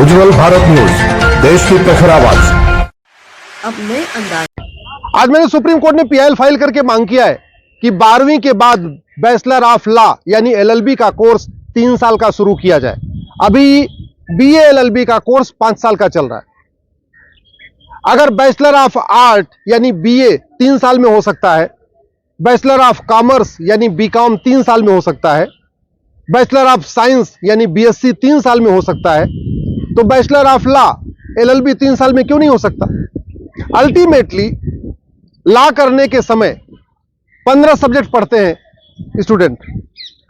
उज्जवल Bharat news, देश की प्रखर आवाज। अब नए अंदाज। आज मैंने सुप्रीम कोर्ट में पीआईएल फाइल करके मांग किया है कि 12वीं के बाद बैचलर ऑफ लॉ यानी एलएलबी का कोर्स 3 साल का शुरू किया जाए। अभी बीए एलएलबी का कोर्स 5 साल का चल रहा है। अगर बैचलर ऑफ आर्ट यानी बीए 3 साल में हो सकता है, बैचलर ऑफ कॉमर्स यानी बीकॉम 3 साल में हो सकता है, बैचलर ऑफ साइंस यानी बीएससी 3 साल में हो सकता है, तो बैचलर ऑफ लॉ एलएलबी 3 साल में क्यों नहीं हो सकता? अल्टीमेटली लॉ करने के समय 15 सब्जेक्ट पढ़ते हैं स्टूडेंट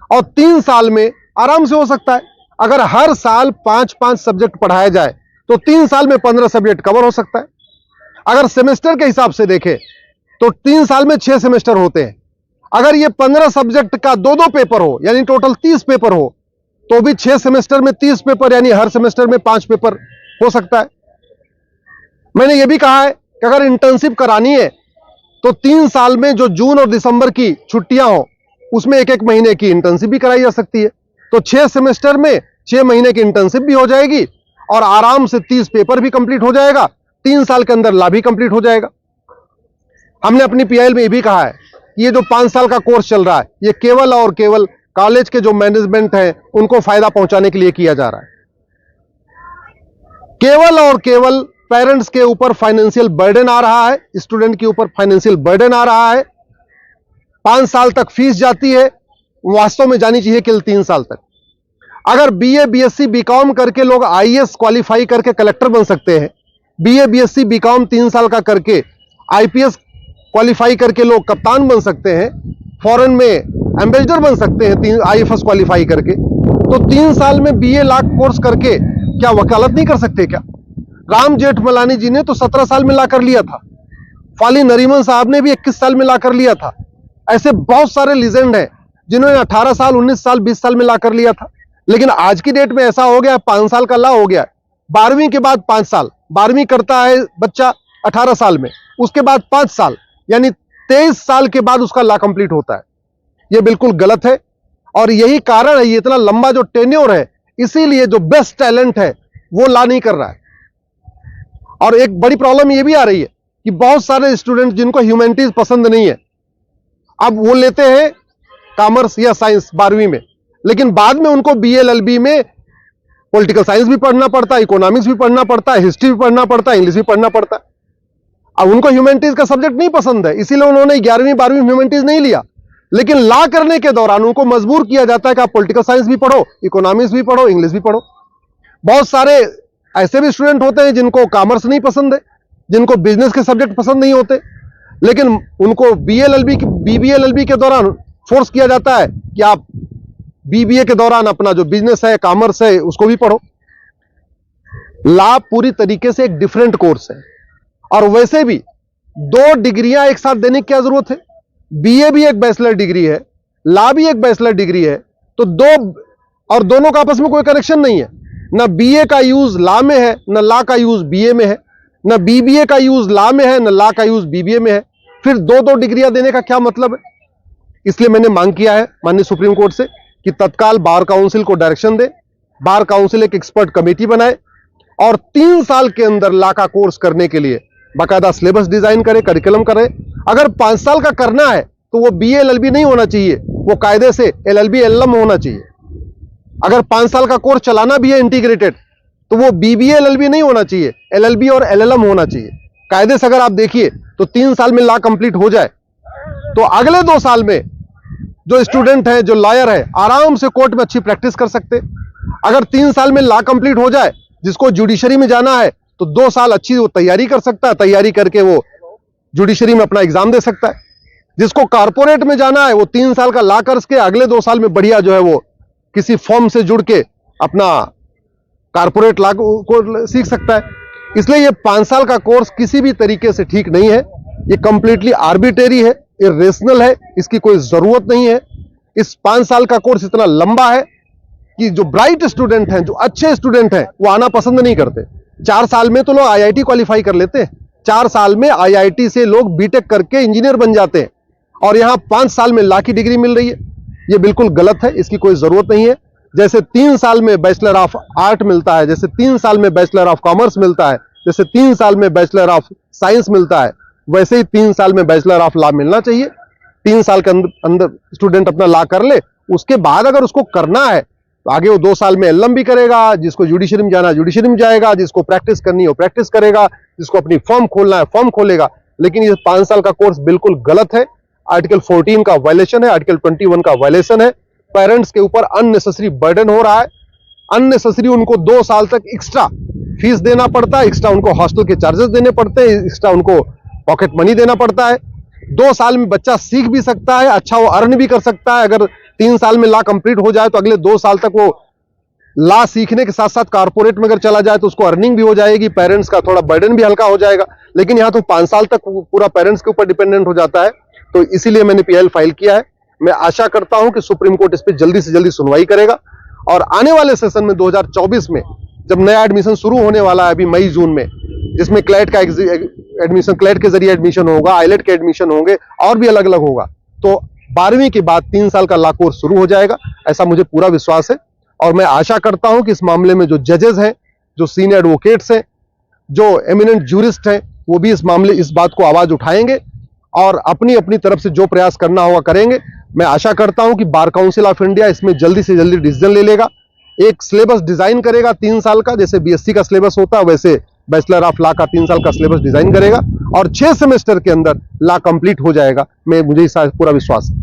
और 3 साल में आराम से हो सकता है। अगर हर साल 5-5 सब्जेक्ट पढ़ाया जाए तो 3 साल में 15 सब्जेक्ट कवर हो सकता है। अगर सेमेस्टर के हिसाब से देखें तो 3 साल में 6 सेमेस्टर होते हैं। अगर ये 15 सब्जेक्ट का 2-2 पेपर हो यानी टोटल 30 पेपर हो तो भी 6 सेमेस्टर में 30 पेपर यानी हर सेमेस्टर में 5 पेपर हो सकता है। मैंने ये भी कहा है कि अगर इंटर्नशिप करानी है तो 3 साल में जो जून और दिसंबर की छुट्टियां हो उसमें 1-1 महीने की इंटर्नशिप भी कराई जा सकती है। तो 6 सेमेस्टर में 6 महीने की इंटर्नशिप भी हो जाएगी और आराम से 30 पेपर भी कंप्लीट हो जाएगा। 3 साल के अंदर लॉ भी कंप्लीट हो जाएगा। हमने अपनी पीआईएल में ये भी कहा है कि ये जो 5 साल का कोर्स चल रहा है ये केवल और केवल कॉलेज के जो मैनेजमेंट है उनको फायदा पहुंचाने के लिए किया जा रहा है। केवल और केवल पेरेंट्स के ऊपर फाइनेंशियल बर्डन आ रहा है, स्टूडेंट के ऊपर फाइनेंशियल बर्डन आ रहा है। 5 साल तक फीस जाती है, वास्तव में जानी चाहिए केवल 3 साल तक। अगर बीए बीएससी बीकॉम करके लोग आईएएस क्वालिफाई करके कलेक्टर बन सकते हैं, बीए बीएससी बीकॉम 3 साल का करके आईपीएस क्वालिफाई करके लोग कप्तान बन सकते हैं, फॉरेन में एम्बेसडर बन सकते हैं आईएफएस क्वालिफाई करके, तो 3 साल में बीए लॉ कोर्स करके क्या वकालत नहीं कर सकते क्या? राम जेठमलानी जी ने तो 17 साल में ला कर लिया था। फाली नरीमन साहब ने भी 21 साल में ला कर लिया था। ऐसे बहुत सारे लीजेंड हैं जिन्होंने 18 साल 19 साल 20 साल में ला कर लिया था। लेकिन आज की डेट में ऐसा हो गया 5 साल का लॉ हो गया। 12वीं के बाद 5 साल, 12वीं करता है बच्चा 18 साल में, उसके बाद 5 साल यानी 23 साल के बाद उसका लॉ कंप्लीट होता है। यह बिल्कुल गलत है और यही कारण है, ये इतना लंबा जो टेन्योर है, इसीलिए जो बेस्ट टैलेंट है वो लॉ नहीं कर रहा है। और एक बड़ी प्रॉब्लम ये भी आ रही है कि बहुत सारे स्टूडेंट जिनको ह्यूमैनिटीज पसंद नहीं है, अब वो लेते हैं कॉमर्स या साइंस 12वीं में, लेकिन बाद में उनको बीएलएलबी में पॉलिटिकल साइंस भी पढ़ना पड़ता है, इकोनॉमिक्स भी पढ़ना पड़ता है, हिस्ट्री भी पढ़ना पड़ता है, इंग्लिश भी पढ़ना पड़ता है। अब उनको ह्यूमैनिटीज का सब्जेक्ट नहीं पसंद है, इसीलिए उन्होंने 11वीं 12वीं ह्यूमैनिटीज नहीं लिया। लेकिन लॉ करने के दौरान उनको मजबूर किया जाता है कि आप पॉलिटिकल साइंस भी पढ़ो, इकोनॉमिक्स भी पढ़ो, इंग्लिश भी पढ़ो। बहुत सारे ऐसे भी स्टूडेंट होते हैं जिनको कॉमर्स नहीं पसंद है, जिनको बिजनेस के सब्जेक्ट पसंद नहीं होते, लेकिन उनको बीबीएलएलबी के दौरान फोर्स किया जाता है कि आप बीबीए के दौरान अपना जो बिजनेस है, कॉमर्स है, उसको भी पढ़ो। लॉ पूरी तरीके से एक डिफरेंट कोर्स है और वैसे भी 2 डिग्रियां एक साथ देने की क्या जरूरत है? बीए भी एक बैचलर डिग्री है, लॉ भी एक बैचलर डिग्री है, तो दोनों का आपस में कोई कनेक्शन नहीं है। ना बीए का यूज लॉ में है, ना लॉ का यूज बीए में है, ना बीबीए का यूज लॉ में है, ना लॉ का यूज बीबीए में है। फिर 2-2 डिग्रियां देने का क्या मतलब है? इसलिए मैंने मांग किया है माननीय सुप्रीम कोर्ट से कि तत्काल बार काउंसिल को डायरेक्शन दे, बार काउंसिल एक एक्सपर्ट कमेटी बनाए और 3 साल के अंदर लॉ का कोर्स करने के लिए बाकायदा सिलेबस डिजाइन करे, करिकुलम करे। अगर 5 साल का करना है तो वो बीए एलएलबी नहीं होना चाहिए, वो कायदे से एलएलबी एलएलएम होना चाहिए। अगर 5 साल का कोर्स चलाना भी है इंटीग्रेटेड तो वो बीबीए एलएलबी नहीं होना चाहिए, एलएलबी और एलएलएम होना चाहिए। कायदे से अगर आप देखिए तो 3 साल में लॉ कंप्लीट हो जाए तो अगले 2 साल में जो स्टूडेंट है, जो लॉयर है, आराम से कोर्ट में अच्छी प्रैक्टिस कर सकते। अगर 3 साल में लॉ कंप्लीट हो जाए, जिसको जुडिशरी में जाना है तो 2 साल अच्छी वो तैयारी कर सकता है, तैयारी करके वो जुडिशरी में अपना एग्जाम दे सकता है। जिसको कॉर्पोरेट में जाना है वो 3 साल का लॉ करके अगले 2 साल में बढ़िया जो है वो किसी फॉर्म से जुड़ के अपना कॉर्पोरेट लॉ को सीख सकता है। इसलिए ये 5 साल का कोर्स किसी भी तरीके से ठीक नहीं है, ये कंप्लीटली आर्बिट्रेरी है, इरेशनल है, इसकी कोई जरूरत नहीं है। इस 5 साल का कोर्स इतना लंबा है कि जो ब्राइट स्टूडेंट हैं, जो अच्छे स्टूडेंट हैं, वो आना पसंद नहीं करते। 4 साल में तो लोग आईआईटी क्वालिफाई कर लेते हैं, 4 साल में आईआईटी से लोग बीटेक करके इंजीनियर बन जाते हैं और यहां 5 साल में लॉ की डिग्री मिल रही है। यह बिल्कुल गलत है, इसकी कोई जरूरत नहीं है। जैसे 3 साल में बैचलर ऑफ आर्ट मिलता है, जैसे 3 साल में बैचलर ऑफ कॉमर्स मिलता है, जैसे 3 साल में बैचलर ऑफ साइंस मिलता है, वैसे ही 3 साल में बैचलर ऑफ लॉ मिलना चाहिए। 3 साल के अंदर स्टूडेंट अपना लॉ कर ले, उसके बाद अगर उसको करना है तो आगे वो 2 साल में एलएम भी करेगा, जिसको जुडिशरी में जाना जुडिशरी में जाएगा, जिसको प्रैक्टिस करनी हो प्रैक्टिस करेगा, जिसको अपनी फर्म खोलना है फर्म खोलेगा। लेकिन ये 5 साल का कोर्स बिल्कुल गलत है, आर्टिकल 14 का वायलेशन है, आर्टिकल 21 का वायलेशन है। पेरेंट्स के ऊपर अननेसेसरी बर्डन हो रहा है, अननेसेसरी उनको 2 साल तक एक्स्ट्रा फीस देना पड़ता है, एक्स्ट्रा उनको हॉस्टल के चार्जेस देने पड़ते हैं, एक्स्ट्रा उनको पॉकेट मनी देना पड़ता है। 2 साल में बच्चा सीख भी सकता है, अच्छा वो अर्न भी कर सकता है। अगर 3 साल में लॉ कंप्लीट हो जाए तो अगले 2 साल तक वो लॉ सीखने के साथ साथ कारपोरेट में अगर चला जाए तो उसको अर्निंग भी हो जाएगी, पेरेंट्स का थोड़ा बर्डन भी हल्का हो जाएगा। लेकिन यहाँ तो 5 साल तक पूरा पेरेंट्स के ऊपर डिपेंडेंट हो जाता है। तो इसीलिए मैंने पीएल फाइल किया है। मैं आशा करता हूं कि सुप्रीम कोर्ट इस पर जल्दी से जल्दी सुनवाई करेगा और आने वाले सेशन में 2024 में जब नया एडमिशन शुरू होने वाला है अभी मई जून में, जिसमें क्लैट का एडमिशन, क्लैट के जरिए एडमिशन होगा, आइलेट के एडमिशन होंगे और भी अलग अलग होगा, तो 12वीं के बाद 3 साल का लॉ कोर्स शुरू हो जाएगा, ऐसा मुझे पूरा विश्वास है। और मैं आशा करता हूं कि इस मामले में जो जजेस हैं, जो सीनियर एडवोकेट्स हैं, जो एमिनेंट जूरिस्ट हैं, वो भी इस बात को आवाज उठाएंगे और अपनी अपनी तरफ से जो प्रयास करना होगा करेंगे। मैं आशा करता हूं कि बार काउंसिल ऑफ इंडिया इसमें जल्दी से जल्दी डिसीजन ले लेगा, एक सिलेबस डिजाइन करेगा 3 साल का, जैसे बीएससी का सिलेबस होता है वैसे बैचलर ऑफ लॉ का 3 साल का सिलेबस डिजाइन करेगा और 6 सेमेस्टर के अंदर लॉ कंप्लीट हो जाएगा। मुझे इस पूरा विश्वास है।